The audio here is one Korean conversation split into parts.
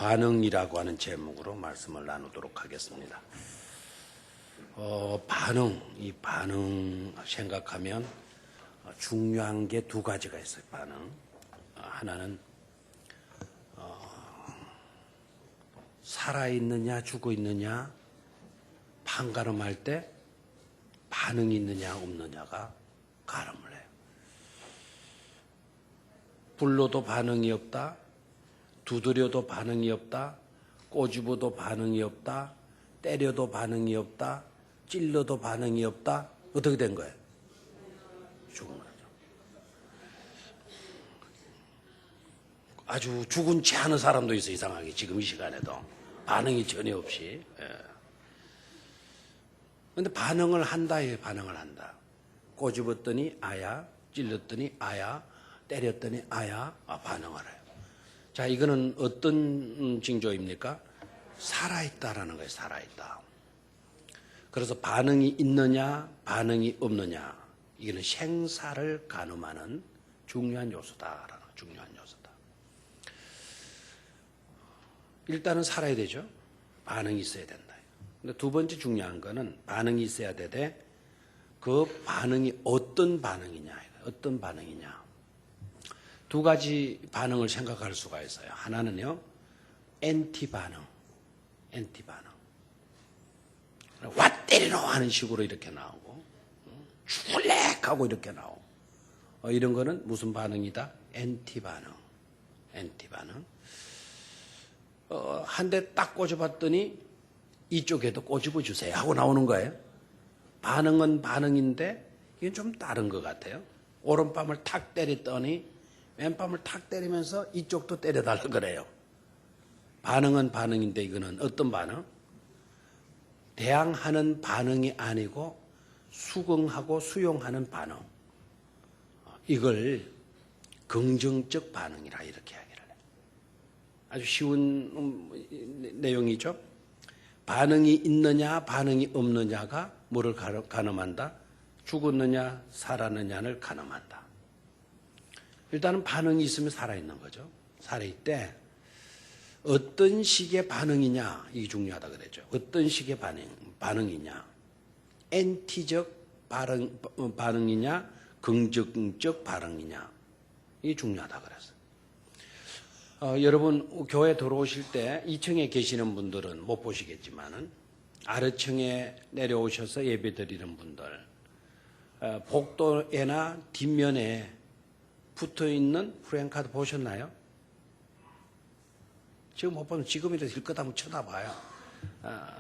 반응이라고 하는 제목으로 말씀을 나누도록 하겠습니다. 이 반응 생각하면 중요한 게 두 가지가 있어요. 반응. 하나는 살아있느냐 죽어 있느냐 판가름할 때 반응이 있느냐 없느냐가 가름을 해요. 불러도 반응이 없다. 두드려도 반응이 없다. 꼬집어도 반응이 없다. 때려도 반응이 없다. 찔러도 반응이 없다. 어떻게 된 거예요? 죽은 거죠. 아주 죽은 채 하는 사람도 있어. 이상하게 지금 이 시간에도 반응이 전혀 없이. 그런데 반응을 한다. 반응을 한다. 꼬집었더니 아야, 찔렀더니 아야, 때렸더니 아야, 반응을 해요. 자, 이거는 어떤 징조입니까? 살아있다라는 거예요. 살아있다. 그래서 반응이 있느냐, 반응이 없느냐, 이거는 생사를 가늠하는 중요한 요소다라는 중요한 요소다. 일단은 살아야 되죠. 반응이 있어야 된다. 근데 두 번째 중요한 거는 반응이 있어야 되되 그 반응이 어떤 반응이냐, 어떤 반응이냐. 두 가지 반응을 생각할 수가 있어요. 하나는요, 엔티 반응. 와 때리노 하는 식으로 이렇게 나오고, 죽을래 하고 이렇게 나오고, 이런 거는 무슨 반응이다? 엔티 반응. 한 대 딱 꼬집었더니 이쪽에도 꼬집어 주세요 하고 나오는 거예요. 반응은 반응인데 이건 좀 다른 것 같아요. 오른밤을 탁 때렸더니 왼밤을 탁 때리면서 이쪽도 때려달라 그래요. 반응은 반응인데 이거는 어떤 반응? 대항하는 반응이 아니고 수긍하고 수용하는 반응. 이걸 긍정적 반응이라 이렇게 이야기를 해요. 아주 쉬운 내용이죠. 반응이 있느냐 반응이 없느냐가 뭐를 가늠한다? 죽었느냐 살았느냐를 가늠한다. 일단은 반응이 있으면 살아있는 거죠. 살아있대 어떤 식의 반응이냐 이게 중요하다 그랬죠. 어떤 식의 반응이냐. 엔티적 반응이냐 긍정적 반응이냐 이게 중요하다 그랬어요. 여러분 교회 들어오실 때 2층에 계시는 분들은 못 보시겠지만은 아래층에 내려오셔서 예배 드리는 분들 복도에나 뒷면에 붙어있는 프랜카드 보셨나요? 지금 못 보면 지금이라도 힐끗 한번 쳐다봐요.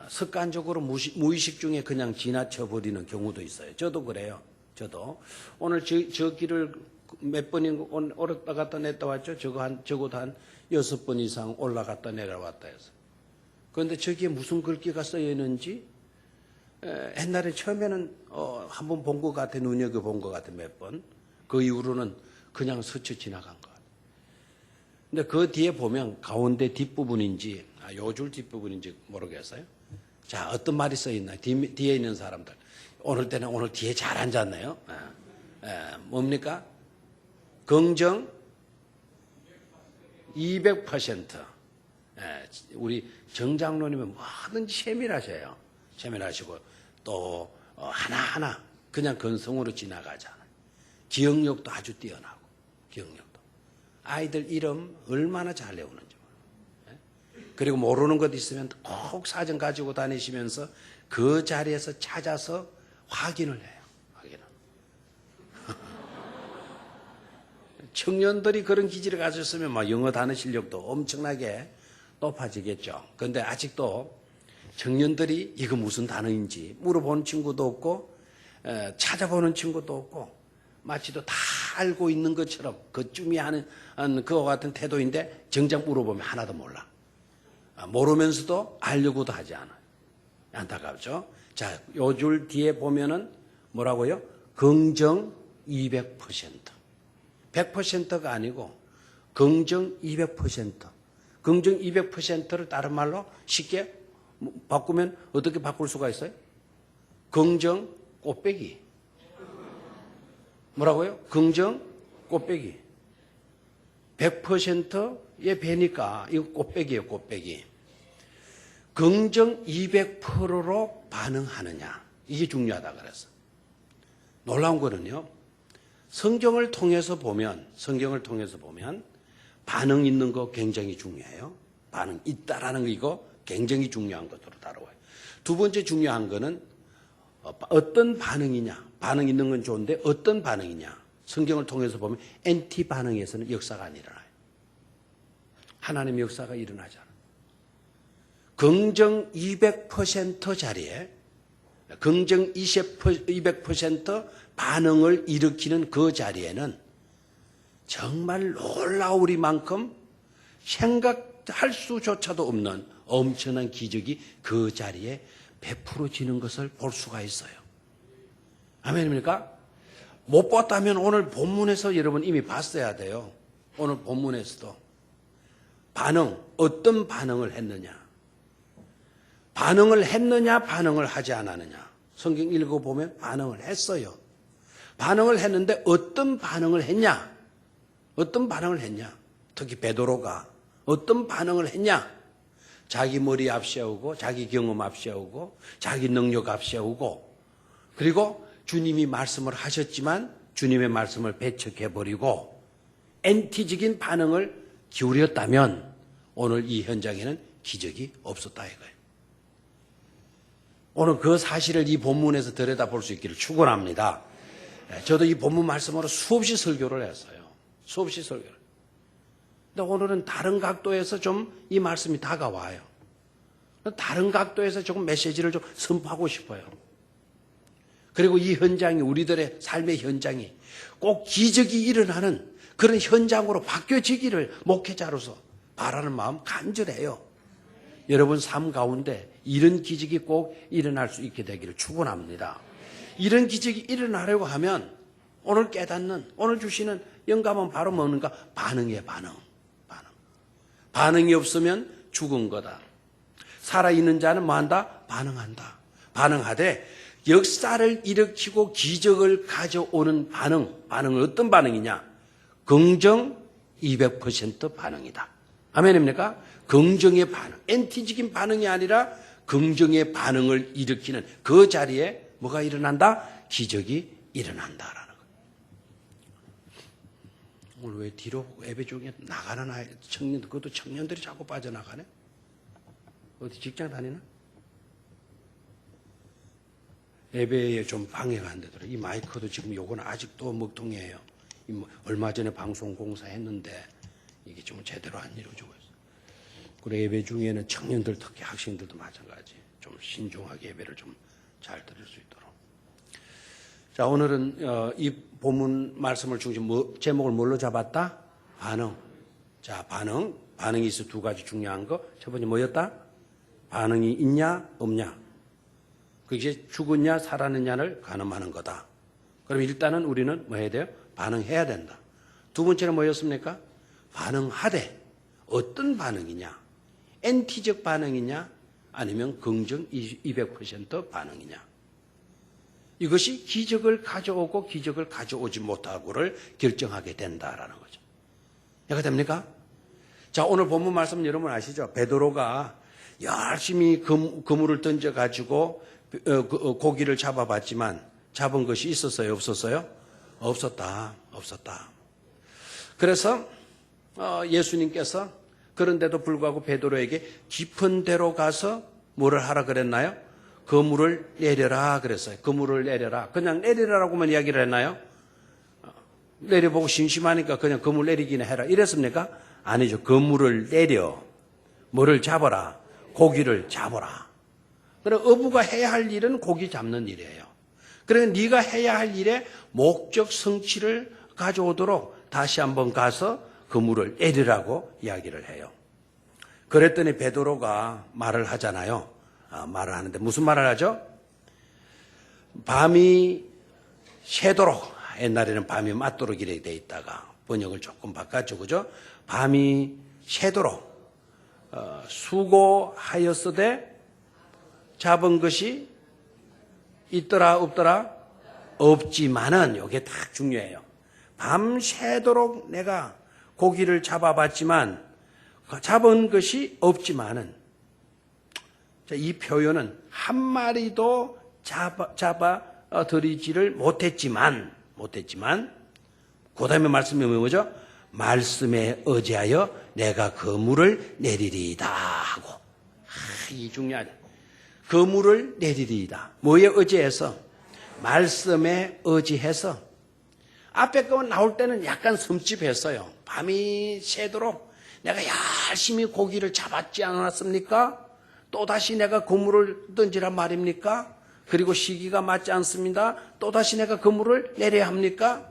습관적으로 무의식 중에 그냥 지나쳐버리는 경우도 있어요. 저도 그래요. 저도. 오늘 저 길을 몇 번인 올랐다 갔다 냈다 왔죠? 적어도 한 6번 이상 올라갔다 내려왔다 해서. 그런데 저기에 무슨 글귀가 써여 있는지 옛날에 처음에는 한번 본 것 같아. 눈여겨본 것 같아. 몇 번. 그 이후로는 그냥 스쳐 지나간 것 같아요. 근데 그 뒤에 보면 가운데 뒷부분인지 요줄 뒷부분인지 모르겠어요. 자, 어떤 말이 써 있나? 뒤에 있는 사람들. 오늘 뒤에 잘 앉았네요. 뭡니까? 긍정 200%. 우리 정장로님은 뭐든지 세밀하셔요. 세밀하시고 또 하나하나 그냥 건성으로 지나가잖아요. 기억력도 아주 뛰어나고 기억력도. 아이들 이름 얼마나 잘 외우는지 몰라요. 그리고 모르는 것 있으면 꼭 사전 가지고 다니시면서 그 자리에서 찾아서 확인을 해요. 청년들이 그런 기질을 가졌으면 막 영어 단어 실력도 엄청나게 높아지겠죠. 그런데 아직도 청년들이 이거 무슨 단어인지 물어보는 친구도 없고 찾아보는 친구도 없고 마치도 다 알고 있는 것처럼 그쯤이 하는 그와 같은 태도인데 정작 물어보면 하나도 몰라. 모르면서도 알려고도 하지 않아요. 안타깝죠. 자, 요 줄 뒤에 보면은 뭐라고요? 긍정 200%. 100%가 아니고 긍정 200%. 긍정 200%를 다른 말로 쉽게 바꾸면 어떻게 바꿀 수가 있어요? 긍정 꽃배기. 뭐라고요? 긍정 꽃배기. 100% 얘 배니까 이거 꽃배기예요, 꽃배기. 긍정 200%로 반응하느냐. 이게 중요하다 그래서. 놀라운 거는요. 성경을 통해서 보면 반응 있는 거 굉장히 중요해요. 반응 있다라는 거 이거 굉장히 중요한 것으로 다뤄와요. 두 번째 중요한 거는 어떤 반응이냐. 반응 있는 건 좋은데 어떤 반응이냐. 성경을 통해서 보면 엔티 반응에서는 역사가 안 일어나요. 하나님의 역사가 일어나잖아. 긍정 200% 자리에 긍정 200% 반응을 일으키는 그 자리에는 정말 놀라우리만큼 생각할 수조차도 없는 엄청난 기적이 그 자리에 베풀어지는 것을 볼 수가 있어요. 아멘입니까? 못 봤다면 오늘 본문에서 여러분 이미 봤어야 돼요. 오늘 본문에서도. 반응, 어떤 반응을 했느냐. 반응을 했느냐, 반응을 하지 않았느냐. 성경 읽어보면 반응을 했어요. 반응을 했는데 어떤 반응을 했냐? 어떤 반응을 했냐? 특히 베드로가 어떤 반응을 했냐? 자기 머리 앞세우고, 자기 경험 앞세우고, 자기 능력 앞세우고, 그리고 주님이 말씀을 하셨지만 주님의 말씀을 배척해버리고 엔티적인 반응을 기울였다면 오늘 이 현장에는 기적이 없었다 이거예요. 오늘 그 사실을 이 본문에서 들여다볼 수 있기를 축원합니다. 저도 이 본문 말씀으로 수없이 설교를 했어요. 수없이 설교를. 근데 오늘은 다른 각도에서 좀 이 말씀이 다가와요. 다른 각도에서 조금 메시지를 좀 선포하고 싶어요. 그리고 이 현장이 우리들의 삶의 현장이 꼭 기적이 일어나는 그런 현장으로 바뀌어지기를 목회자로서 바라는 마음 간절해요. 여러분 삶 가운데 이런 기적이 꼭 일어날 수 있게 되기를 축원합니다. 이런 기적이 일어나려고 하면 오늘 깨닫는, 오늘 주시는 영감은 바로 뭔가 반응이에요. 반응이 없으면 죽은 거다. 살아있는 자는 뭐한다? 반응한다. 반응하되 역사를 일으키고 기적을 가져오는 반응은 어떤 반응이냐? 긍정 200% 반응이다. 아멘입니까? 긍정의 반응, 엔티적인 반응이 아니라 긍정의 반응을 일으키는 그 자리에 뭐가 일어난다? 기적이 일어난다라는 거예요. 오늘 왜 뒤로 예배 중에 나가는 청년들, 그것도 청년들이 자꾸 빠져나가네? 어디 직장 다니나? 예배에 좀 방해가 안 되더라고요. 이 마이크도 지금 요거는 아직도 먹통이에요. 얼마 전에 방송 공사했는데 이게 좀 제대로 안 이루어지고 있어요. 그리고 예배 중에는 청년들, 특히 학생들도 마찬가지. 좀 신중하게 예배를 좀 잘 드릴 수 있도록. 자, 오늘은 이 본문 말씀을 중심 제목을 뭘로 잡았다? 반응. 자, 반응이 있어 두 가지 중요한 거. 첫 번째 뭐였다? 반응이 있냐 없냐. 그게 죽었냐 살았느냐를 가늠하는 거다. 그럼 일단은 우리는 뭐 해야 돼요? 반응해야 된다. 두 번째는 뭐였습니까? 반응하되 어떤 반응이냐? 엔티적 반응이냐? 아니면 긍정 200% 반응이냐? 이것이 기적을 가져오고 기적을 가져오지 못하고를 결정하게 된다라는 거죠. 이해가 됩니까? 자, 오늘 본문 말씀 여러분 아시죠? 베드로가 열심히 그물을 던져가지고 고기를 잡아봤지만 잡은 것이 있었어요? 없었어요? 없었다. 그래서 예수님께서 그런데도 불구하고 베드로에게 깊은 데로 가서 뭐를 하라 그랬나요? 그물을 내려라 그랬어요. 그물을 내려라. 그냥 내리라고만 이야기를 했나요? 내려보고 심심하니까 그냥 그물 내리기나 해라. 이랬습니까? 아니죠. 그물을 내려. 뭐를 잡아라? 고기를 잡아라. 그래 어부가 해야 할 일은 고기 잡는 일이에요. 그래 네가 해야 할 일에 목적 성취를 가져오도록 다시 한번 가서 그물을 내리라고 이야기를 해요. 그랬더니 베드로가 말을 하잖아요. 말을 하는데 무슨 말을 하죠? 밤이 새도록, 옛날에는 밤이 맞도록 이렇게 돼 있다가 번역을 조금 바꿨죠. 그죠? 밤이 새도록 수고하였으되 잡은 것이 있더라 없더라? 없지만은 이게 딱 중요해요. 밤새도록 내가 고기를 잡아봤지만 잡은 것이 없지만은, 이 표현은 한 마리도 잡아 들이지를 못했지만, 그 다음에 말씀이 뭐죠? 말씀에 의지하여 내가 그물을 내리리이다 하고. 이 중요하다. 그물을 내리리이다. 뭐에 의지해서? 말씀에 의지해서. 앞에 거 나올 때는 약간 흠집했어요. 밤이 새도록 내가 열심히 고기를 잡았지 않았습니까? 또다시 내가 그물을 던지란 말입니까? 그리고 시기가 맞지 않습니다. 또다시 내가 그물을 내려야 합니까?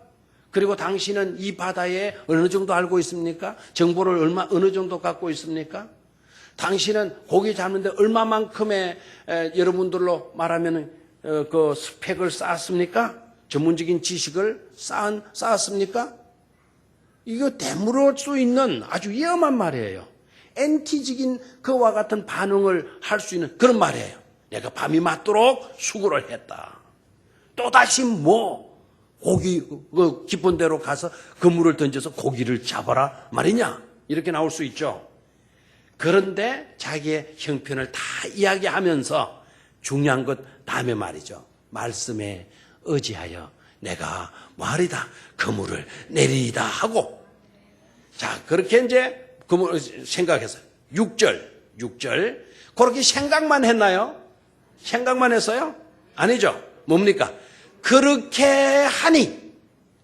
그리고 당신은 이 바다에 어느 정도 알고 있습니까? 정보를 어느 정도 갖고 있습니까? 당신은 고기 잡는데 얼마만큼의 여러분들로 말하면 그 스펙을 쌓았습니까? 전문적인 지식을 쌓았습니까? 이거 되물을 수 있는 아주 위험한 말이에요. 엔티적인 그와 같은 반응을 할 수 있는 그런 말이에요. 내가 밤이 맞도록 수고를 했다. 또다시 고기 깊은 데로 가서 그물을 던져서 고기를 잡아라 말이냐? 이렇게 나올 수 있죠. 그런데 자기의 형편을 다 이야기하면서 중요한 것 다음에 말이죠. 말씀에 의지하여 내가 말이다 그물을 내리이다 하고. 자, 그렇게 이제 그물 생각했어요. 6절 그렇게 생각만 했나요? 생각만 했어요? 아니죠. 뭡니까? 그렇게 하니.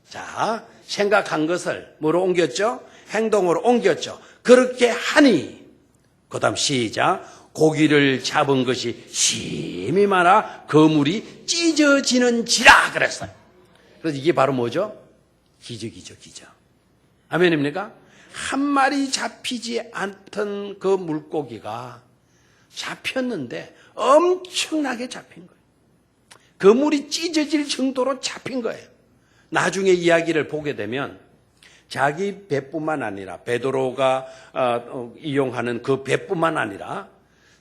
자, 생각한 것을 뭐로 옮겼죠? 행동으로 옮겼죠. 그렇게 하니. 그 다음 시작. 고기를 잡은 것이 심히 많아 그물이 찢어지는지라 그랬어요. 그래서 이게 바로 뭐죠? 기적이죠, 기적. 아멘입니까? 한 마리 잡히지 않던 그 물고기가 잡혔는데 엄청나게 잡힌 거예요. 그물이 찢어질 정도로 잡힌 거예요. 나중에 이야기를 보게 되면 자기 배뿐만 아니라 베드로가 이용하는 그 배뿐만 아니라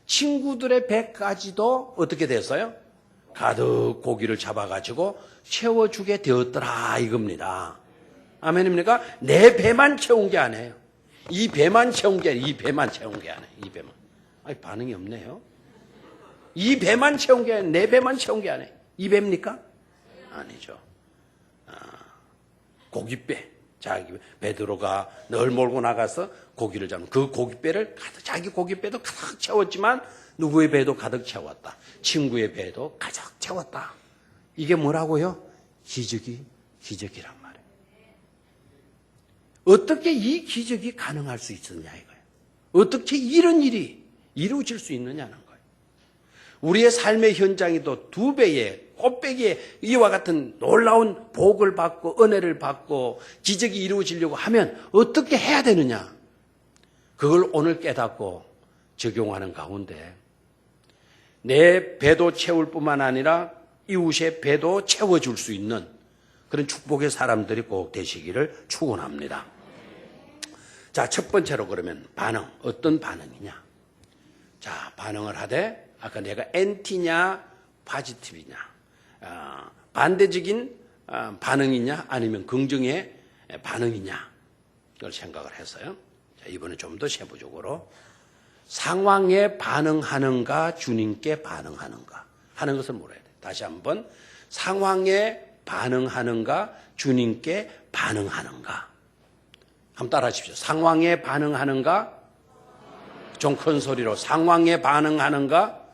친구들의 배까지도 어떻게 됐어요? 가득 고기를 잡아가지고 채워주게 되었더라 이겁니다. 아멘입니까? 내 배만 채운 게 아니에요. 이 배만 채운 게 아니에요. 이 배만 채운 게 아니에요. 이 배만. 아니, 반응이 없네요. 이 배만 채운 게 아니에요. 내 배만 채운 게 아니에요. 이 배입니까? 아니죠. 고깃배. 베드로가 널 몰고 나가서 고기를 잡는 그 고깃배를 가득, 자기 고깃배도 가득 채웠지만 누구의 배도 가득 채웠다. 친구의 배도 가득 채웠다. 이게 뭐라고요? 기적이란 말이에요. 어떻게 이 기적이 가능할 수 있었냐 이거예요. 어떻게 이런 일이 이루어질 수 있느냐는 거예요. 우리의 삶의 현장에도 2배의 꽃배기에 이와 같은 놀라운 복을 받고 은혜를 받고 기적이 이루어지려고 하면 어떻게 해야 되느냐. 그걸 오늘 깨닫고 적용하는 가운데 내 배도 채울 뿐만 아니라 이웃의 배도 채워줄 수 있는 그런 축복의 사람들이 꼭 되시기를 축원합니다. 자, 첫 번째로 그러면 반응. 어떤 반응이냐. 자, 반응을 하되 아까 내가 엔티냐 파지티브냐. 반대적인 반응이냐 아니면 긍정의 반응이냐 이걸 생각을 했어요. 자, 이번에 좀 더 세부적으로 상황에 반응하는가 주님께 반응하는가 하는 것을 물어야 돼요. 다시 한번 상황에 반응하는가 주님께 반응하는가. 한번 따라 하십시오. 상황에 반응하는가 좀 큰 소리로 상황에 반응하는가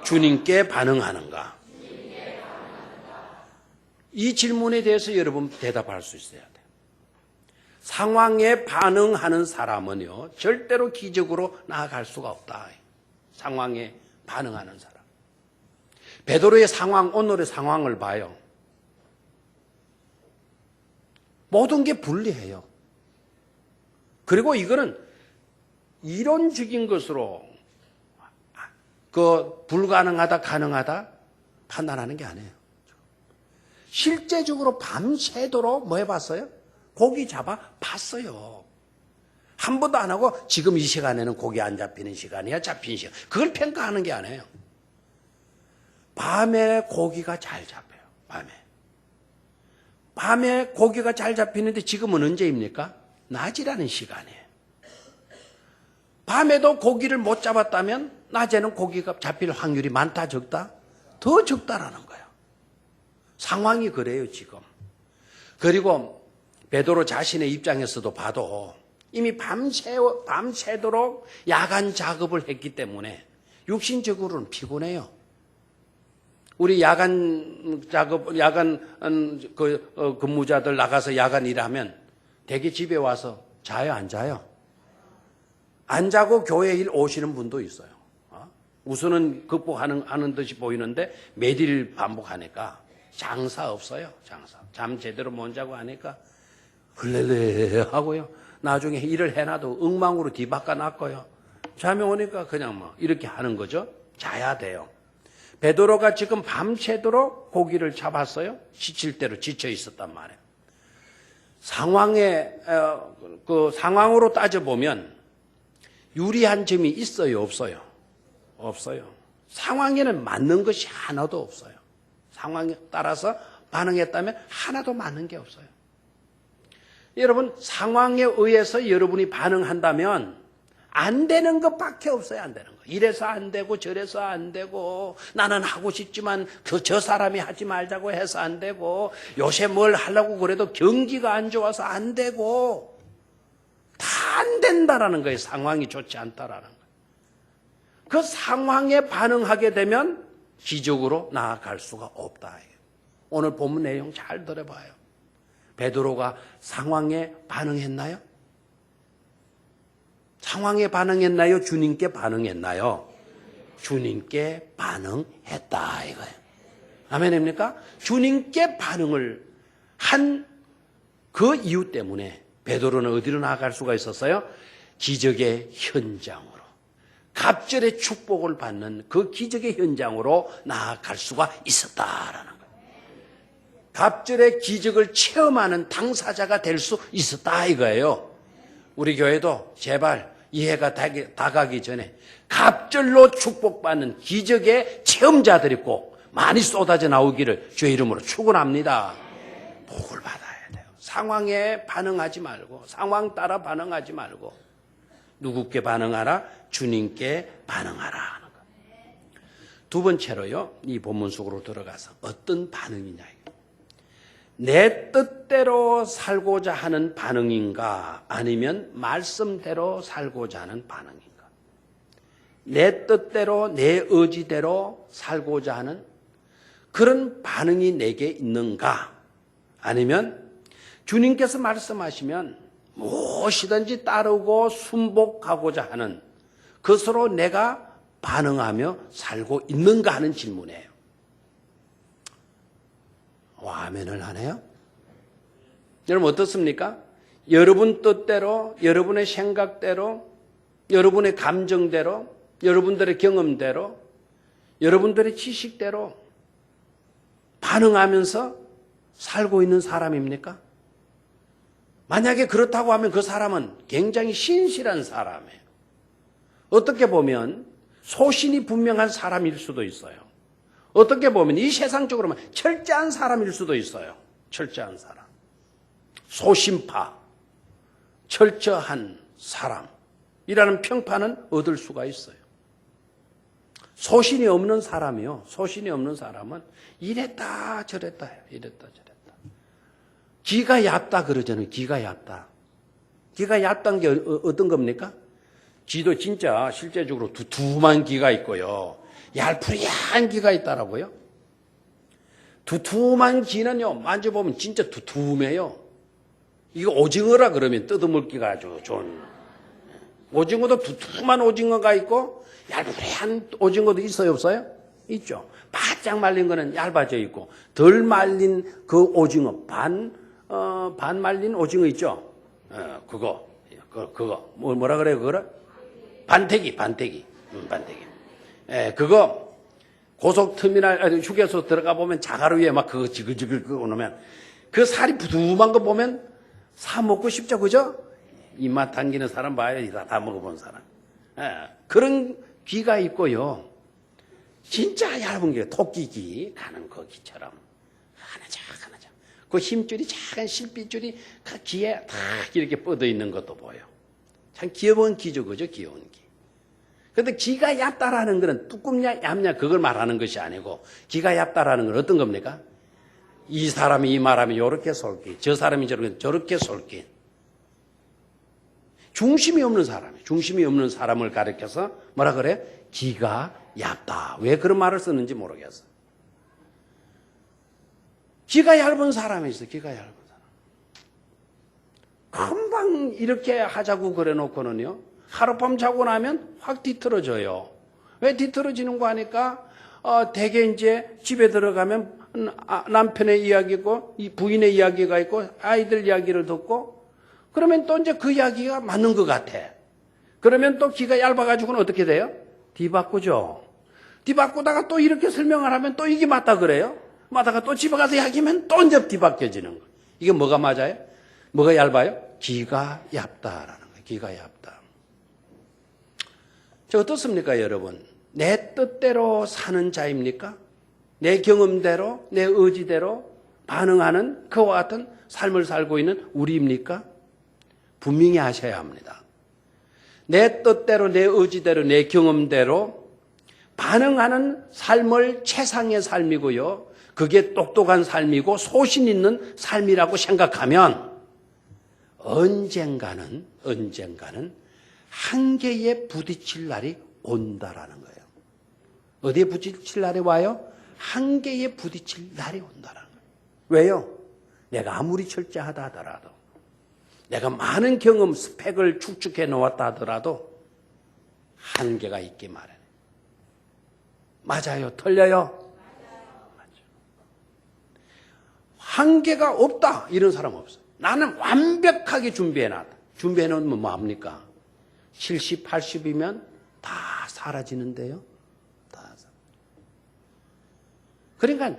주님께 반응하는가. 이 질문에 대해서 여러분 대답할 수 있어야 돼요. 상황에 반응하는 사람은요, 절대로 기적으로 나아갈 수가 없다. 상황에 반응하는 사람. 베드로의 상황, 오늘의 상황을 봐요. 모든 게 불리해요. 그리고 이거는 이론적인 것으로 불가능하다, 가능하다 판단하는 게 아니에요. 실제적으로 밤새도록 뭐 해봤어요? 고기 잡아 봤어요. 한 번도 안 하고 지금 이 시간에는 고기 안 잡히는 시간이야, 잡힌 시간. 그걸 평가하는 게 아니에요. 밤에 고기가 잘 잡혀요. 밤에 고기가 잘 잡히는데 지금은 언제입니까? 낮이라는 시간이에요. 밤에도 고기를 못 잡았다면 낮에는 고기가 잡힐 확률이 많다 적다? 더 적다라는 거예요. 상황이 그래요 지금. 그리고 베드로 자신의 입장에서도 봐도 이미 밤새도록 야간 작업을 했기 때문에 육신적으로는 피곤해요. 우리 야간 근무자들 나가서 야간 일하면 대개 집에 와서 자요, 안 자요? 안 자고 교회 일 오시는 분도 있어요. 우선은 극복하는 듯이 보이는데 매일 반복하니까 장사 없어요, 장사. 잠 제대로 못 자고 하니까 흘레레 하고요. 나중에 일을 해놔도 엉망으로 뒤바꿔 놨고요. 잠이 오니까 그냥 뭐 이렇게 하는 거죠. 자야 돼요. 베드로가 지금 밤새도록 고기를 잡았어요. 지칠 대로 지쳐 있었단 말이에요. 상황으로 따져보면 유리한 점이 있어요, 없어요? 없어요. 상황에는 맞는 것이 하나도 없어요. 상황에 따라서 반응했다면 하나도 맞는 게 없어요. 여러분, 상황에 의해서 여러분이 반응한다면 안 되는 것밖에 없어요. 안 되는 거. 이래서 안 되고 저래서 안 되고 나는 하고 싶지만 저 사람이 하지 말자고 해서 안 되고 요새 뭘 하려고 그래도 경기가 안 좋아서 안 되고 다 안 된다라는 거예요. 상황이 좋지 않다라는 거예요. 그 상황에 반응하게 되면 기적으로 나아갈 수가 없다. 오늘 본문 내용 잘 들어봐요. 베드로가 상황에 반응했나요? 상황에 반응했나요? 주님께 반응했나요? 주님께 반응했다 이거예요. 아멘입니까? 주님께 반응을 한 그 이유 때문에 베드로는 어디로 나아갈 수가 있었어요? 기적의 현장으로. 갑절의 축복을 받는 그 기적의 현장으로 나아갈 수가 있었다라는 거예요. 갑절의 기적을 체험하는 당사자가 될 수 있었다 이거예요. 우리 교회도 제발 이해가 다 가기 전에 갑절로 축복받는 기적의 체험자들이 꼭 많이 쏟아져 나오기를 주의 이름으로 축원합니다. 복을 받아야 돼요. 상황에 반응하지 말고 상황 따라 반응하지 말고 누구께 반응하라? 주님께 반응하라 하는 거. 두 번째로요. 이 본문 속으로 들어가서 어떤 반응이냐. 내 뜻대로 살고자 하는 반응인가 아니면 말씀대로 살고자 하는 반응인가. 내 뜻대로 내 의지대로 살고자 하는 그런 반응이 내게 있는가 아니면 주님께서 말씀하시면 무엇이든지 따르고 순복하고자 하는 그것으로 내가 반응하며 살고 있는가 하는 질문이에요. 아멘을 하네요. 여러분 어떻습니까? 여러분 뜻대로, 여러분의 생각대로, 여러분의 감정대로, 여러분들의 경험대로, 여러분들의 지식대로 반응하면서 살고 있는 사람입니까? 만약에 그렇다고 하면 그 사람은 굉장히 신실한 사람이에요. 어떻게 보면 소신이 분명한 사람일 수도 있어요. 어떻게 보면 이 세상적으로는 철저한 사람일 수도 있어요. 철저한 사람. 소신파, 철저한 사람이라는 평판은 얻을 수가 있어요. 소신이 없는 사람이요. 소신이 없는 사람은 이랬다 저랬다 해요. 이랬다 저랬다. 기가 얕다 그러잖아요. 기가 얕다. 기가 얕다는 게 어떤 겁니까? 기도 진짜 실제적으로 두툼한 기가 있고요. 얄푸리한 기가 있다라고요. 두툼한 기는요. 만져보면 진짜 두툼해요. 이거 오징어라 그러면 뜯어먹기가 아주 좋은. 오징어도 두툼한 오징어가 있고 얄푸리한 오징어도 있어요 없어요? 있죠. 바짝 말린 거는 얇아져 있고 덜 말린 그 오징어 반 말린 오징어 있죠. 그거 뭐라 그래요 그거를? 반태기. 그거 고속터미널 휴게소 들어가 보면 자가로 위에 막 그거 지글지글 그거 놓으면 그 살이 부두만 거 보면 사 먹고 싶죠, 그죠? 입맛 당기는 사람 봐요. 다 먹어본 사람. 그런 귀가 있고요. 진짜 얇은 게 토끼기 가는 그 귀처럼 하나작. 그 힘줄이 작은 실핏줄이 그 귀에 다 이렇게 뻗어 있는 것도 보여. 참 귀여운 기죠, 그죠? 귀여운 기. 근데 기가 얕다라는 것은 뚜껑냐 얇냐 그걸 말하는 것이 아니고 기가 얕다라는 건 어떤 겁니까? 이 사람이 이 말하면 이렇게 솔기, 저 사람이 저렇게 솔기. 중심이 없는 사람이, 중심이 없는 사람을 가리켜서 뭐라 그래? 기가 얕다. 왜 그런 말을 쓰는지 모르겠어. 기가 얇은 사람이 있어, 기가 얇은 사람. 금방 이렇게 하자고 그래 놓고는요, 하룻밤 자고 나면 확 뒤틀어져요. 왜 뒤틀어지는 거 하니까, 대개 이제 집에 들어가면 남편의 이야기고, 부인의 이야기가 있고, 아이들 이야기를 듣고, 그러면 또 이제 그 이야기가 맞는 것 같아. 그러면 또 기가 얇아가지고는 어떻게 돼요? 뒤바꾸죠. 뒤바꾸다가 또 이렇게 설명을 하면 또 이게 맞다 그래요? 맞다가 또 집에 가서 이야기하면 또 이제 뒤바뀌어지는 거. 이게 뭐가 맞아요? 뭐가 얇아요? 기가 얇다라는 거예요. 기가 얇다. 저 어떻습니까, 여러분? 내 뜻대로 사는 자입니까? 내 경험대로, 내 의지대로 반응하는 그와 같은 삶을 살고 있는 우리입니까? 분명히 하셔야 합니다. 내 뜻대로, 내 의지대로, 내 경험대로 반응하는 삶을 최상의 삶이고요. 그게 똑똑한 삶이고 소신 있는 삶이라고 생각하면 언젠가는 한계에 부딪힐 날이 온다라는 거예요. 어디에 부딪힐 날이 와요? 한계에 부딪힐 날이 온다라는 거예요. 왜요? 내가 아무리 철저하다 하더라도, 내가 많은 경험, 스펙을 축적해 놓았다 하더라도 한계가 있기 마련이에요. 맞아요? 틀려요? 한계가 없다 이런 사람 없어요. 나는 완벽하게 준비해놨다. 준비해놓으면 뭐합니까? 70, 80이면 다 사라지는데요. 다 사라져요. 그러니까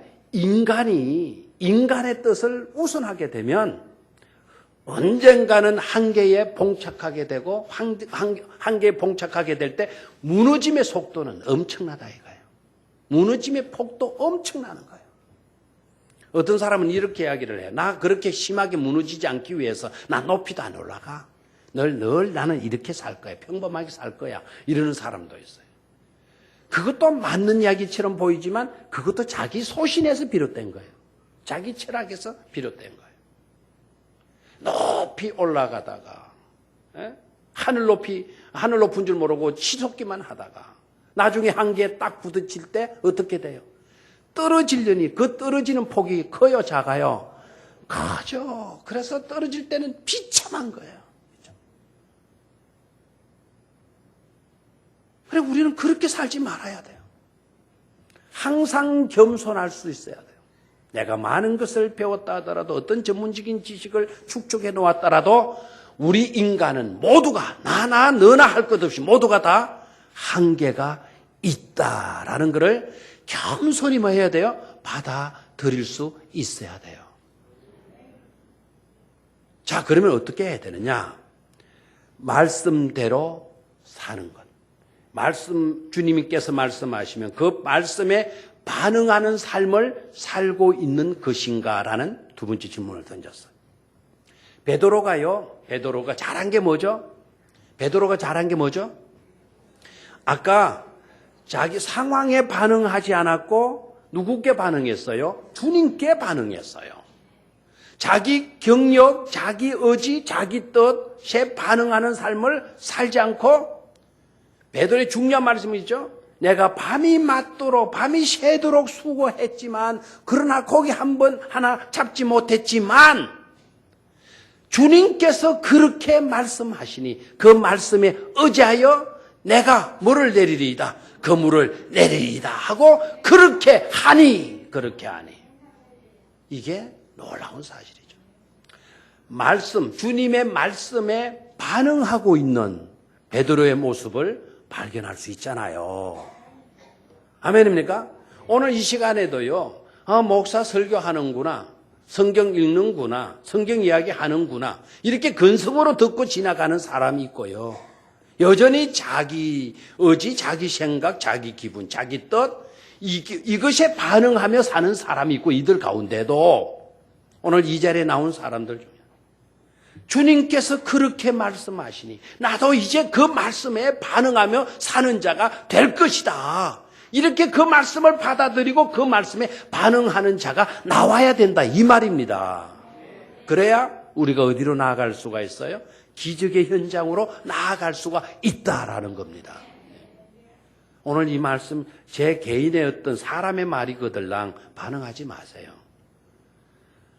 인간의 뜻을 우선하게 되면 언젠가는 한계에 봉착하게 되고 한계에 봉착하게 될 때 무너짐의 속도는 엄청나다 이거예요. 무너짐의 폭도 엄청나는 거예요. 어떤 사람은 이렇게 이야기를 해요. 나 그렇게 심하게 무너지지 않기 위해서 나 높이도 안 올라가. 늘 나는 이렇게 살 거야. 평범하게 살 거야. 이러는 사람도 있어요. 그것도 맞는 이야기처럼 보이지만 그것도 자기 소신에서 비롯된 거예요. 자기 철학에서 비롯된 거예요. 높이 올라가다가 하늘 높은 줄 모르고 치솟기만 하다가 나중에 한계에 딱 부딪힐 때 어떻게 돼요? 떨어지려니 그 떨어지는 폭이 커요, 작아요? 크죠. 그래서 떨어질 때는 비참한 거예요. 그래 우리는 그렇게 살지 말아야 돼요. 항상 겸손할 수 있어야 돼요. 내가 많은 것을 배웠다 하더라도 어떤 전문적인 지식을 축적해 놓았더라도 우리 인간은 모두가 나나 너나 할 것 없이 모두가 다 한계가 있다라는 것을 겸손히 뭐 해야 돼요? 받아들일 수 있어야 돼요. 자, 그러면 어떻게 해야 되느냐? 말씀대로 사는 것. 주님께서 말씀하시면 그 말씀에 반응하는 삶을 살고 있는 것인가라는 두 번째 질문을 던졌어요. 베드로가 잘한 게 뭐죠? 아까 자기 상황에 반응하지 않았고 누구께 반응했어요? 주님께 반응했어요. 자기 경력, 자기 의지, 자기 뜻에 반응하는 삶을 살지 않고 베드로의 중요한 말씀이 있죠. 내가 밤이 새도록 수고했지만 그러나 고기 하나 잡지 못했지만 주님께서 그렇게 말씀하시니 그 말씀에 의지하여 내가 물을 내리리이다. 그 물을 내리리이다 하고 그렇게 하니 이게 놀라운 사실이죠. 주님의 말씀에 반응하고 있는 베드로의 모습을 발견할 수 있잖아요. 아멘입니까? 오늘 이 시간에도요. 목사 설교하는구나. 성경 읽는구나. 성경 이야기 하는구나. 이렇게 근성으로 듣고 지나가는 사람이 있고요. 여전히 자기 의지, 자기 생각, 자기 기분, 자기 뜻 이것에 반응하며 사는 사람이 있고 이들 가운데도 오늘 이 자리에 나온 사람들 중에 주님께서 그렇게 말씀하시니 나도 이제 그 말씀에 반응하며 사는 자가 될 것이다. 이렇게 그 말씀을 받아들이고 그 말씀에 반응하는 자가 나와야 된다. 이 말입니다. 그래야 우리가 어디로 나아갈 수가 있어요? 기적의 현장으로 나아갈 수가 있다라는 겁니다. 오늘 이 말씀 제 개인의 어떤 사람의 말이거들랑 반응하지 마세요.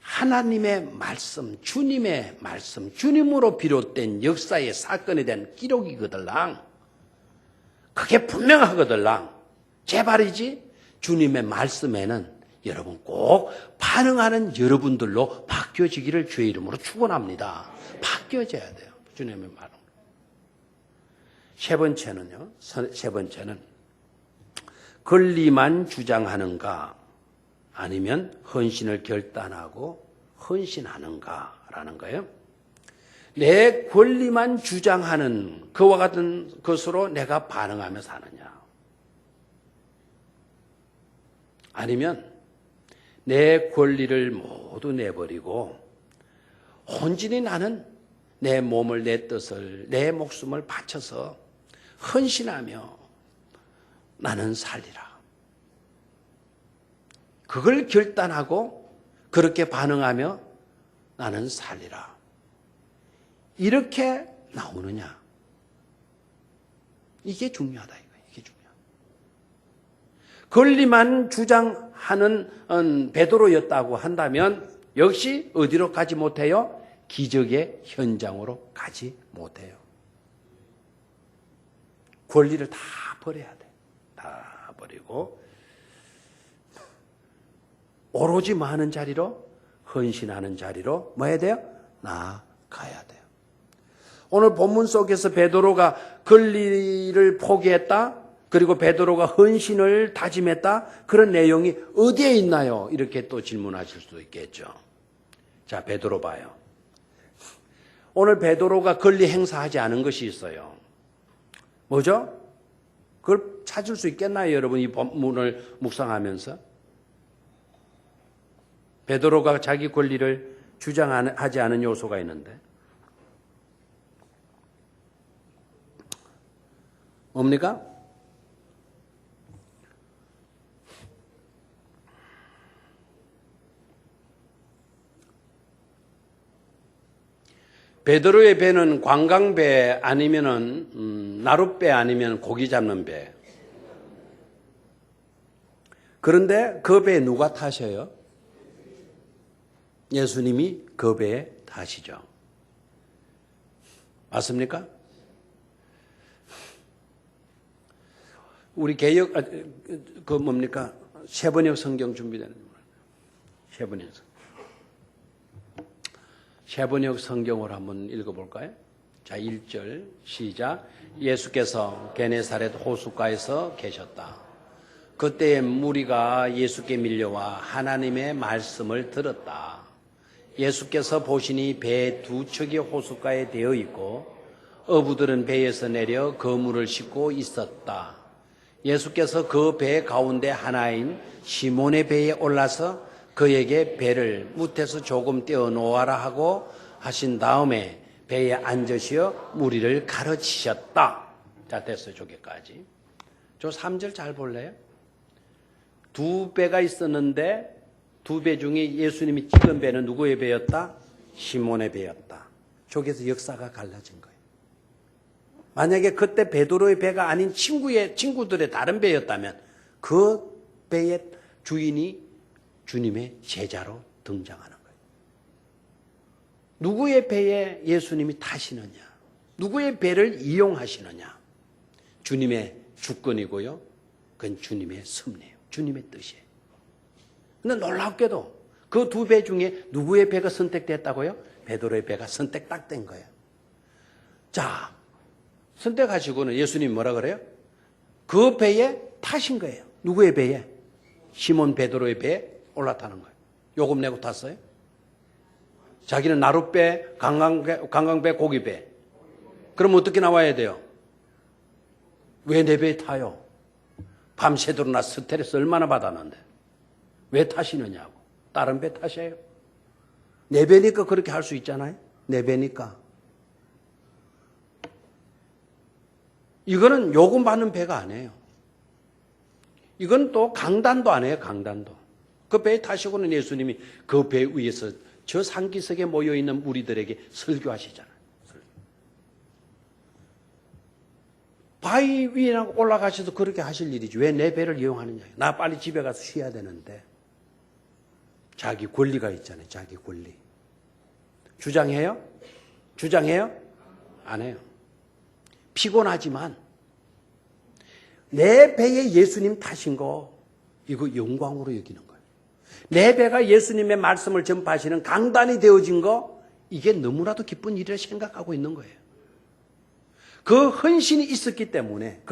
하나님의 말씀, 주님의 말씀, 주님으로 비롯된 역사의 사건에 대한 기록이거들랑 그게 분명하거들랑 제발이지 주님의 말씀에는 여러분 꼭 반응하는 여러분들로 바뀌어지기를 주의 이름으로 축원합니다. 바뀌어져야 돼요. 주님의 말은. 세 번째는 권리만 주장하는가 아니면 헌신을 결단하고 헌신하는가라는 거예요. 내 권리만 주장하는 그와 같은 것으로 내가 반응하며 사느냐 아니면 내 권리를 모두 내버리고 온전히 나는 내 몸을, 내 뜻을, 내 목숨을 바쳐서 헌신하며 나는 살리라. 그걸 결단하고 그렇게 반응하며 나는 살리라. 이렇게 나오느냐? 이게 중요하다. 이게 중요하다. 권리만 주장하는 베드로였다고 한다면 역시 어디로 가지 못해요? 기적의 현장으로 가지 못해요. 권리를 다 버려야 돼. 다 버리고 오로지 뭐 하는 자리로? 헌신하는 자리로 뭐 해야 돼요? 나아가야 돼요. 오늘 본문 속에서 베드로가 권리를 포기했다. 그리고 베드로가 헌신을 다짐했다. 그런 내용이 어디에 있나요? 이렇게 또 질문하실 수도 있겠죠. 자, 베드로 봐요. 오늘 베드로가 권리 행사하지 않은 것이 있어요. 뭐죠? 그걸 찾을 수 있겠나요, 여러분? 이 본문을 묵상하면서. 베드로가 자기 권리를 주장하지 않은 요소가 있는데. 뭡니까? 베드로의 배는 관광배 아니면은 나룻배 아니면 고기 잡는 배. 그런데 그 배에 누가 타셔요? 예수님이 그 배에 타시죠. 맞습니까? 우리 개역 그 뭡니까? 세번역 성경 준비되는 세번역 성경. 세번역 성경을 한번 읽어볼까요? 자, 1절 시작. 예수께서 게네사렛 호숫가에서 계셨다. 그때에 무리가 예수께 밀려와 하나님의 말씀을 들었다. 예수께서 보시니 배 두 척이 호숫가에 되어 있고 어부들은 배에서 내려 그물을 싣고 있었다. 예수께서 그 배 가운데 하나인 시몬의 배에 올라서 그에게 배를 무태서 조금 떼어 놓아라 하고 하신 다음에 배에 앉으시어 무리를 가르치셨다. 자, 됐어요. 저기까지. 저 3절 잘 볼래요? 두 배가 있었는데 두 배 중에 예수님이 찍은 배는 누구의 배였다? 시몬의 배였다. 저기서 역사가 갈라진 거예요. 만약에 그때 베드로의 배가 아닌 친구들의 다른 배였다면 그 배의 주인이 주님의 제자로 등장하는 거예요. 누구의 배에 예수님이 타시느냐? 누구의 배를 이용하시느냐? 주님의 주권이고요. 그건 주님의 섭리예요. 주님의 뜻이에요. 그런데 놀랍게도 그 두 배 중에 누구의 배가 선택됐다고요? 베드로의 배가 선택 딱 된 거예요. 자, 선택하시고는 예수님이 뭐라 그래요? 그 배에 타신 거예요. 누구의 배에? 시몬 베드로의 배에 올라타는 거예요. 요금 내고 탔어요? 자기는 나룻배, 관광배, 고기배. 그럼 어떻게 나와야 돼요? 왜 내 배에 타요? 밤새도록 나 스트레스 얼마나 받았는데. 왜 타시느냐고. 다른 배 타셔요. 내 배니까 그렇게 할 수 있잖아요. 내 배니까. 이거는 요금받는 배가 아니에요. 이건 또 강단도 아니에요. 강단도. 그 배에 타시고는 예수님이 그 배 위에서 저 상기석에 모여있는 우리들에게 설교하시잖아요. 바위 위에 올라가셔도 그렇게 하실 일이지. 왜 내 배를 이용하느냐. 나 빨리 집에 가서 쉬어야 되는데. 자기 권리가 있잖아요. 자기 권리. 주장해요? 주장해요? 안 해요. 피곤하지만 내 배에 예수님 타신 거 이거 영광으로 여기는 거예요. 내 배가 예수님의 말씀을 전파하시는 강단이 되어진 거 이게 너무나도 기쁜 일이라 생각하고 있는 거예요. 그 헌신이 있었기 때문에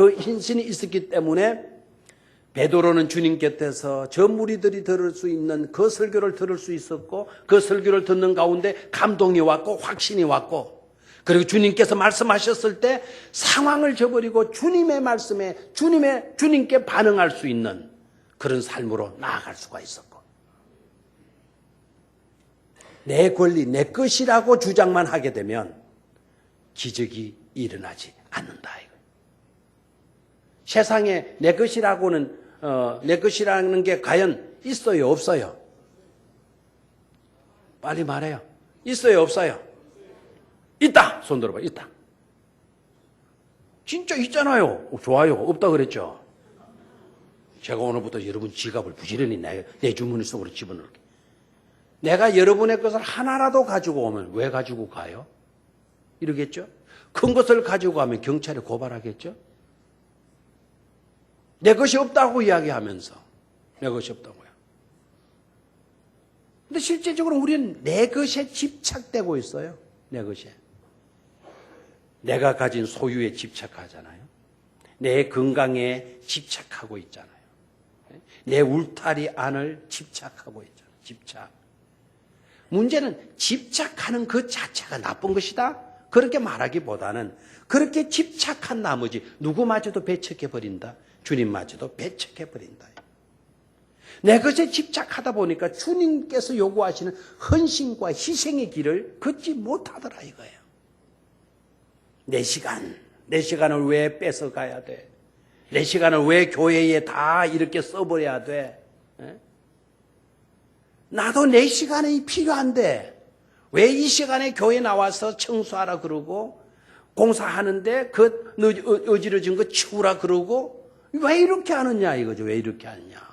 베드로는 주님 곁에서 저 무리들이 들을 수 있는 그 설교를 들을 수 있었고 그 설교를 듣는 가운데 감동이 왔고 확신이 왔고 그리고 주님께서 말씀하셨을 때 상황을 저버리고 주님의 말씀에 주님께 반응할 수 있는 그런 삶으로 나아갈 수가 있었고 내 권리, 내 것이라고 주장만 하게 되면 기적이 일어나지 않는다. 세상에 내 것이라고는 내 것이라는 게 과연 있어요, 없어요? 빨리 말해요. 있어요, 없어요? 있다. 손 들어봐. 있다. 진짜 있잖아요. 좋아요. 없다 그랬죠. 제가 오늘부터 여러분 지갑을 부지런히 내 주머니 속으로 집어넣을게. 내가 여러분의 것을 하나라도 가지고 오면 왜 가지고 가요? 이러겠죠? 큰 것을 가지고 가면 경찰에 고발하겠죠? 내 것이 없다고 이야기하면서 내 것이 없다고요. 근데 실제적으로 우리는 내 것에 집착되고 있어요. 내 것에. 내가 가진 소유에 집착하잖아요. 내 건강에 집착하고 있잖아요. 내 울타리 안을 집착하고 있잖아요. 집착. 문제는 집착하는 그 자체가 나쁜 것이다? 그렇게 말하기보다는 그렇게 집착한 나머지 누구마저도 배척해버린다. 주님마저도 배척해버린다. 내 것에 집착하다 보니까 주님께서 요구하시는 헌신과 희생의 길을 걷지 못하더라 이거예요. 내 시간을 왜 뺏어가야 돼? 내 시간을 왜 교회에 다 이렇게 써버려야 돼? 나도 내 시간이 필요한데 왜 이 시간에 교회 나와서 청소하라 그러고 공사하는데 그 어지러진 거 치우라 그러고 왜 이렇게 하느냐 이거죠. 왜 이렇게 하느냐.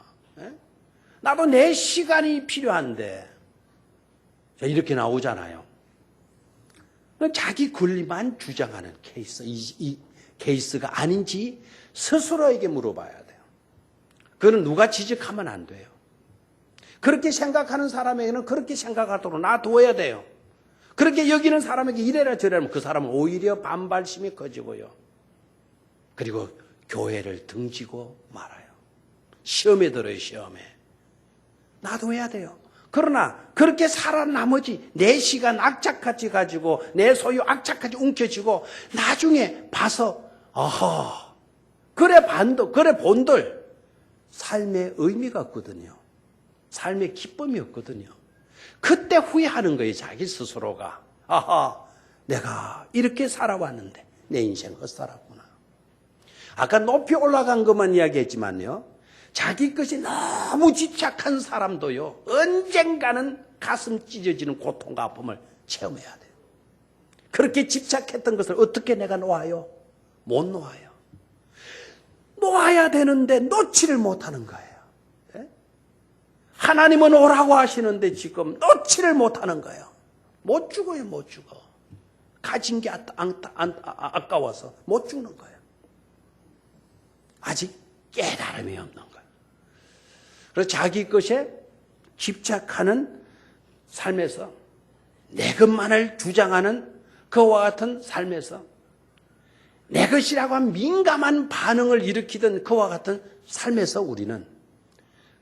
나도 내 시간이 필요한데 이렇게 나오잖아요. 자기 권리만 주장하는 케이스, 이 케이스가 아닌지 스스로에게 물어봐야 돼요. 그거는 누가 지적하면 안 돼요. 그렇게 생각하는 사람에게는 그렇게 생각하도록 놔두어야 돼요. 그렇게 여기는 사람에게 이래라 저래라 그 사람은 오히려 반발심이 커지고요. 그리고 교회를 등지고 말아요. 시험에 들어요. 시험에. 놔둬야 돼요. 그러나 그렇게 살아 나머지 내 시간 악착같이 가지고 내 소유 악착같이 움켜쥐고 나중에 봐서 그래 본들 삶의 의미가 없거든요. 삶의 기쁨이 없거든요. 그때 후회하는 거예요. 자기 스스로가. 내가 이렇게 살아왔는데 내 인생 헛살았구나. 아까 높이 올라간 것만 이야기했지만요. 자기 것이 너무 집착한 사람도요. 언젠가는 가슴 찢어지는 고통과 아픔을 체험해야 돼요. 그렇게 집착했던 것을 어떻게 내가 놓아요? 못 놓아요. 놓아야 되는데 놓지를 못하는 거예요. 하나님은 오라고 하시는데 지금 놓지를 못하는 거예요. 못 죽어요. 못 죽어. 가진 게 아까워서 못 죽는 거예요. 아직 깨달음이 없는 거예요. 그래서 자기 것에 집착하는 삶에서 내 것만을 주장하는 그와 같은 삶에서 내 것이라고 한 민감한 반응을 일으키던 그와 같은 삶에서 우리는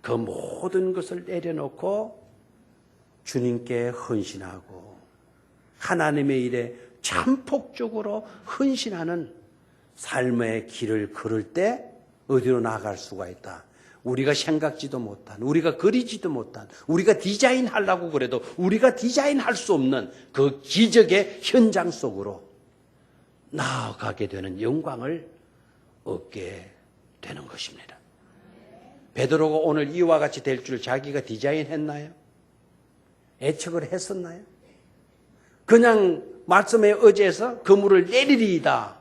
그 모든 것을 내려놓고 주님께 헌신하고 하나님의 일에 참폭적으로 헌신하는 삶의 길을 걸을 때 어디로 나아갈 수가 있다. 우리가 생각지도 못한, 우리가 그리지도 못한, 우리가 디자인하려고 그래도 우리가 디자인할 수 없는 그 기적의 현장 속으로 나아가게 되는 영광을 얻게 되는 것입니다. 베드로가 오늘 이와 같이 될 줄 자기가 디자인했나요? 예측을 했었나요? 그냥 말씀에 의지해서 그물을 내리리이다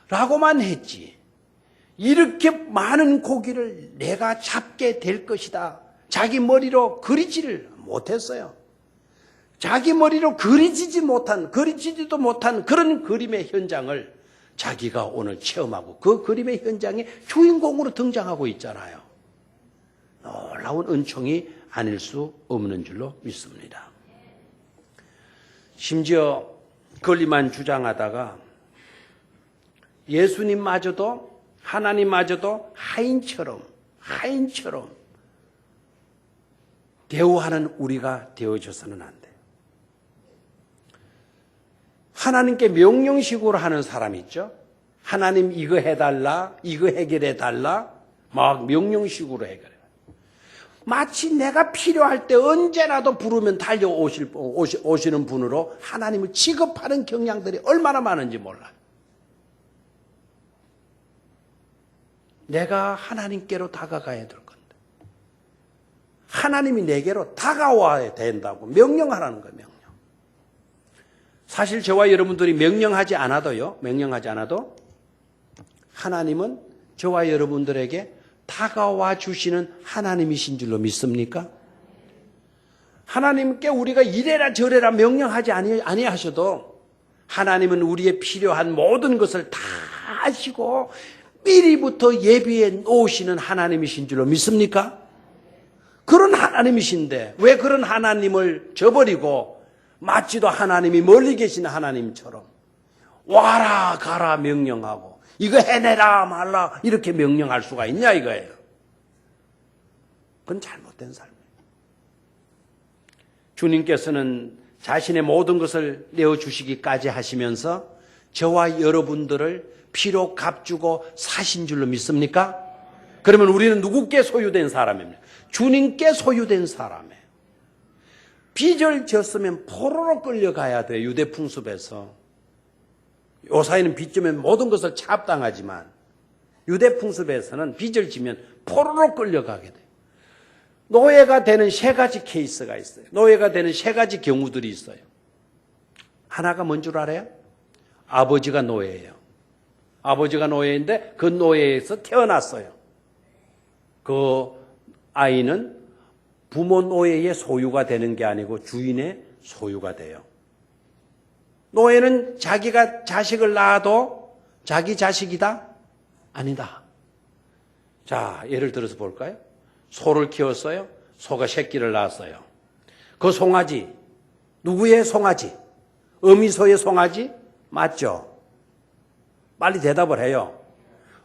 라고만 했지, 이렇게 많은 고기를 내가 잡게 될 것이다 자기 머리로 그리지를 못했어요. 자기 머리로 그리지도 못한 그런 그림의 현장을 자기가 오늘 체험하고 그 그림의 현장에 주인공으로 등장하고 있잖아요. 놀라운 은총이 아닐 수 없는 줄로 믿습니다. 심지어 권리만 주장하다가 예수님마저도 하나님마저도 하인처럼 대우하는 우리가 되어져서는 안 돼요. 하나님께 명령식으로 하는 사람이 있죠. 하나님 이거 해달라, 이거 해결해달라, 막 명령식으로 해결해요. 마치 내가 필요할 때 언제라도 부르면 달려오시는 분으로 하나님을 취급하는 경향들이 얼마나 많은지 몰라요. 내가 하나님께로 다가가야 될 건데 하나님이 내게로 다가와야 된다고 명령하라는 거예요. 명령. 사실 저와 여러분들이 명령하지 않아도 하나님은 저와 여러분들에게 다가와 주시는 하나님이신 줄로 믿습니까? 하나님께 우리가 이래라 저래라 명령하지 아니하셔도 하나님은 우리의 필요한 모든 것을 다 아시고 미리부터 예비해 놓으시는 하나님이신 줄로 믿습니까? 그런 하나님이신데 왜 그런 하나님을 저버리고 마치도 하나님이 멀리 계신 하나님처럼 와라 가라 명령하고 이거 해내라 말라 이렇게 명령할 수가 있냐 이거예요. 그건 잘못된 삶이에요. 주님께서는 자신의 모든 것을 내어주시기까지 하시면서 저와 여러분들을 피로 값주고 사신 줄로 믿습니까? 그러면 우리는 누구께 소유된 사람입니까? 주님께 소유된 사람이에요. 빚을 졌으면 포로로 끌려가야 돼요. 유대 풍습에서. 요사이는 빚 지면 모든 것을 차압당하지만 유대 풍습에서는 빚을 지면 포로로 끌려가게 돼요. 노예가 되는 세 가지 케이스가 있어요. 노예가 되는 세 가지 경우들이 있어요. 하나가 뭔 줄 알아요? 아버지가 노예예요. 아버지가 노예인데 그 노예에서 태어났어요. 그 아이는 부모 노예의 소유가 되는 게 아니고 주인의 소유가 돼요. 노예는 자기가 자식을 낳아도 자기 자식이다? 아니다. 자, 예를 들어서 볼까요? 소를 키웠어요. 소가 새끼를 낳았어요. 그 송아지, 누구의 송아지? 어미소의 송아지? 맞죠? 빨리 대답을 해요.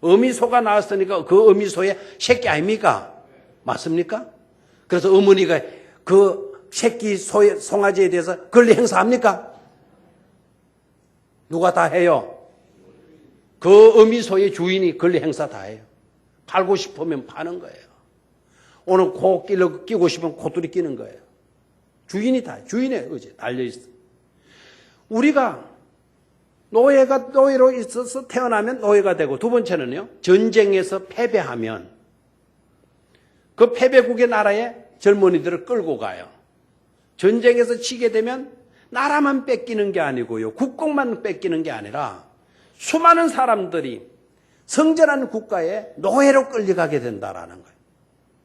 어미소가 낳았으니까 그 어미소의 새끼 아닙니까? 맞습니까? 그래서 어머니가 그 새끼 송아지에 대해서 권리 행사합니까? 누가 다 해요? 그 어미소의 주인이 권리 행사 다 해요. 팔고 싶으면 파는 거예요. 오늘 코 끼고 싶으면 코뚜리 끼는 거예요. 주인이 다, 주인의 의지에 달려있어요. 우리가 노예로 있어서 태어나면 노예가 되고, 두 번째는요, 전쟁에서 패배하면 그 패배국의 나라에 젊은이들을 끌고 가요. 전쟁에서 지게 되면 나라만 뺏기는 게 아니고요, 국공만 뺏기는 게 아니라 수많은 사람들이 성전한 국가에 노예로 끌려가게 된다라는 거예요.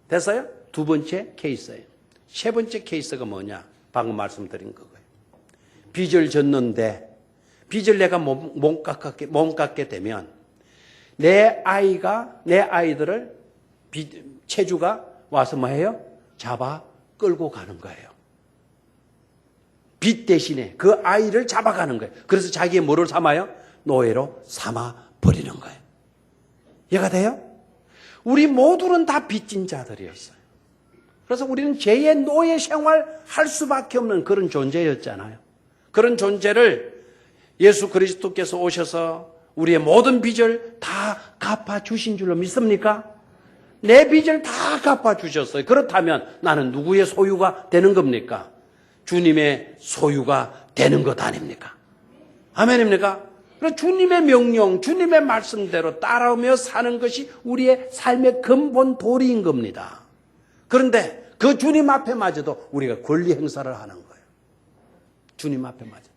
됐어요? 두 번째 케이스예요. 세 번째 케이스가 뭐냐? 방금 말씀드린 그거예요. 빚을 졌는데 빚을 내가 몸 깎게 되면 내 아이들을 체주가 와서 뭐 해요? 잡아 끌고 가는 거예요. 빚 대신에 그 아이를 잡아가는 거예요. 그래서 자기의 뭐를 삼아요? 노예로 삼아 버리는 거예요. 이해가 돼요? 우리 모두는 다 빚진 자들이었어요. 그래서 우리는 죄의 노예 생활 할 수밖에 없는 그런 존재였잖아요. 그런 존재를 예수 그리스도께서 오셔서 우리의 모든 빚을 다 갚아주신 줄로 믿습니까? 내 빚을 다 갚아주셨어요. 그렇다면 나는 누구의 소유가 되는 겁니까? 주님의 소유가 되는 것 아닙니까? 아멘입니까? 그래서 주님의 명령, 주님의 말씀대로 따라오며 사는 것이 우리의 삶의 근본 도리인 겁니다. 그런데 그 주님 앞에마저도 우리가 권리 행사를 하는 거예요. 주님 앞에마저도.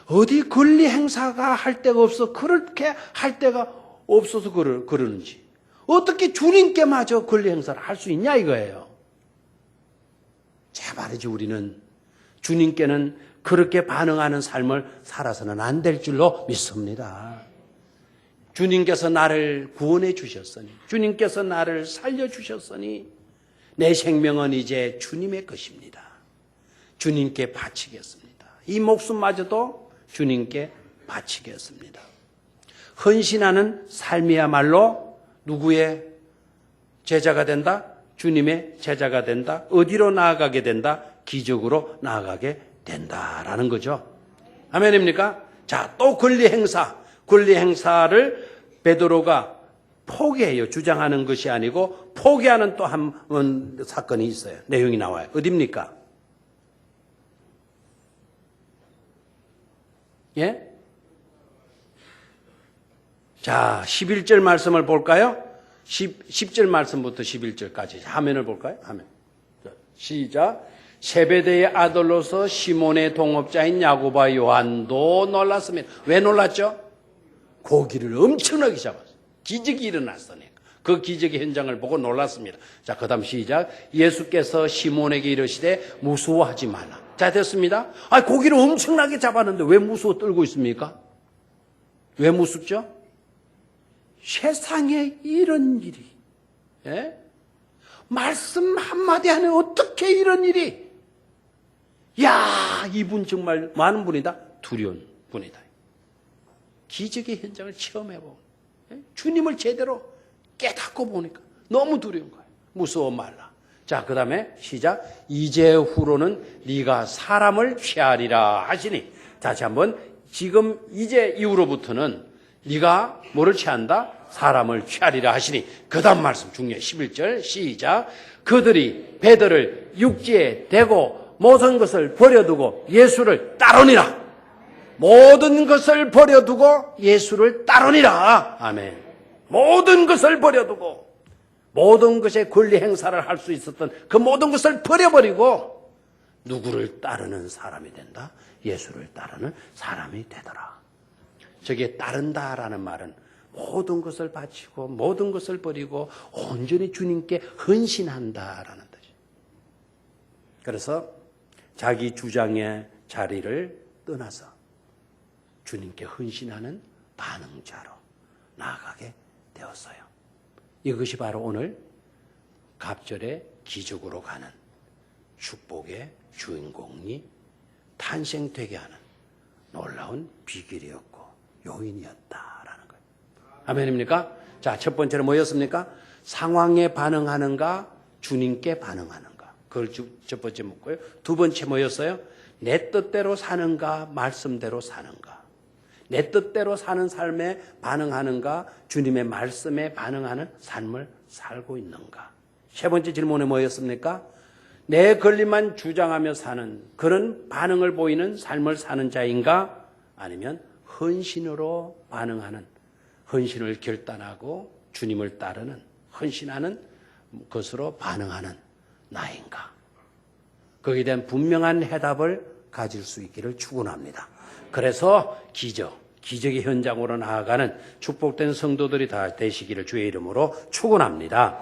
어디 권리 행사가 할 데가 없어 그렇게 할 데가 없어서 그러는지 어떻게 주님께마저 권리 행사를 할 수 있냐 이거예요. 제 말이지 우리는 주님께는 그렇게 반응하는 삶을 살아서는 안 될 줄로 믿습니다. 주님께서 나를 구원해 주셨으니 주님께서 나를 살려 주셨으니 내 생명은 이제 주님의 것입니다. 주님께 바치겠습니다. 이 목숨마저도 주님께 바치겠습니다. 헌신하는 삶이야말로 누구의 제자가 된다? 주님의 제자가 된다. 어디로 나아가게 된다? 기적으로 나아가게 된다라는 거죠. 아멘입니까? 자, 또 권리 행사를 베드로가 포기해요. 주장하는 것이 아니고 포기하는 또 한 사건이 있어요. 내용이 나와요. 어디입니까? 예? 자, 11절 말씀을 볼까요? 10절 말씀부터 11절까지 화면을 볼까요? 화면. 시작. 세베대의 아들로서 시몬의 동업자인 야고보와 요한도 놀랐습니다. 왜 놀랐죠? 고기를 엄청나게 잡았어요. 기적이 일어났으니까. 그 기적의 현장을 보고 놀랐습니다. 자, 그 다음 시작. 예수께서 시몬에게 이르시되 무서워하지 말라. 자, 됐습니다. 고기를 엄청나게 잡았는데 왜 무서워 떨고 있습니까? 왜 무섭죠? 세상에 이런 일이, 예? 말씀 한마디 안에 어떻게 이런 일이? 야, 이분 정말 많은 분이다. 두려운 분이다. 기적의 현장을 체험해보고 주님을 제대로 깨닫고 보니까 너무 두려운 거예요. 무서워 말라. 자, 그 다음에 시작. 이제후로는 네가 사람을 취하리라 하시니. 다시 한번. 지금 이제 이후로부터는 네가 뭐를 취한다? 사람을 취하리라 하시니. 그 다음 말씀 중요해. 11절 시작. 그들이 베드로를 육지에 대고 모든 것을 버려두고 예수를 따르니라. 모든 것을 버려두고 예수를 따르니라. 아멘. 모든 것을 버려두고 모든 것의 권리 행사를 할 수 있었던 그 모든 것을 버려버리고 누구를 따르는 사람이 된다? 예수를 따르는 사람이 되더라. 저게 따른다라는 말은 모든 것을 바치고 모든 것을 버리고 온전히 주님께 헌신한다라는 뜻이에요. 그래서 자기 주장의 자리를 떠나서 주님께 헌신하는 반응자로 나아가게 되었어요. 이것이 바로 오늘 갑절의 기적으로 가는 축복의 주인공이 탄생되게 하는 놀라운 비결이었고 요인이었다라는 거예요. 아멘입니까? 자, 첫 번째는 뭐였습니까? 상황에 반응하는가, 주님께 반응하는가. 그걸 첫 번째 묻고요. 두 번째 뭐였어요? 내 뜻대로 사는가, 말씀대로 사는가. 내 뜻대로 사는 삶에 반응하는가, 주님의 말씀에 반응하는 삶을 살고 있는가. 세 번째 질문은 뭐였습니까? 내 권리만 주장하며 사는 그런 반응을 보이는 삶을 사는 자인가, 아니면 헌신으로 반응하는, 헌신을 결단하고 주님을 따르는, 헌신하는 것으로 반응하는 나인가. 거기에 대한 분명한 해답을 가질 수 있기를 축원합니다. 그래서 기적의 현장으로 나아가는 축복된 성도들이 다 되시기를 주의 이름으로 축원합니다.